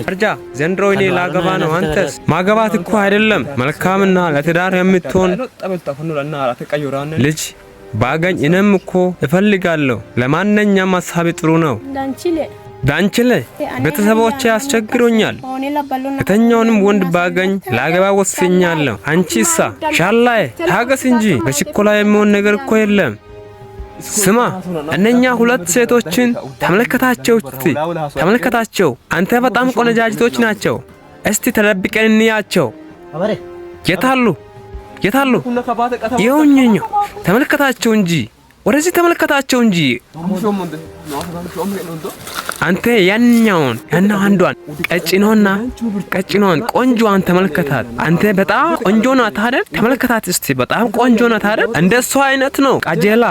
አርጃ ዘንድሮ እኔ ላገባ ነው አንተስ ማገባት እኮ አይደለም መልካምና ለትዳር የምትሆን ልጅ ባገኝ እኔም እኮ እፈልጋለሁ ለማንኛውም ሐሳብ ጥሩ ነው ዳንችለ ቤተሰቦቼ አስቸግሮኛል የተኛውንም ወንድ ባገኝ ላገባ ወስኛለሁ አንቺሳ ሻላዬ ታገስ እንጂ በችኮላ የሚሆን ነገር እኮ የለም ስማ እነኛ ሁለት ሴቶችን ተመልከታቸው አንተ በጣም ቆነጃጅቶች ናቸው እስቲ ተደብቀን እንያቸው የታሉ ይሁንኝ ተመልከታቸው እንጂ ወደዚህ ተመልከታቸው እንጂ አንተ ያንኛውን አንዷን ቀጭኗን ቆንጆዋን ተመልከታት አንተ በጣም ቆንጆ ናት አይደል ተመልከታት እስቲ በጣም ቆንጆ ናት አይደል እንደሷ አይነት ነው ቃጀላ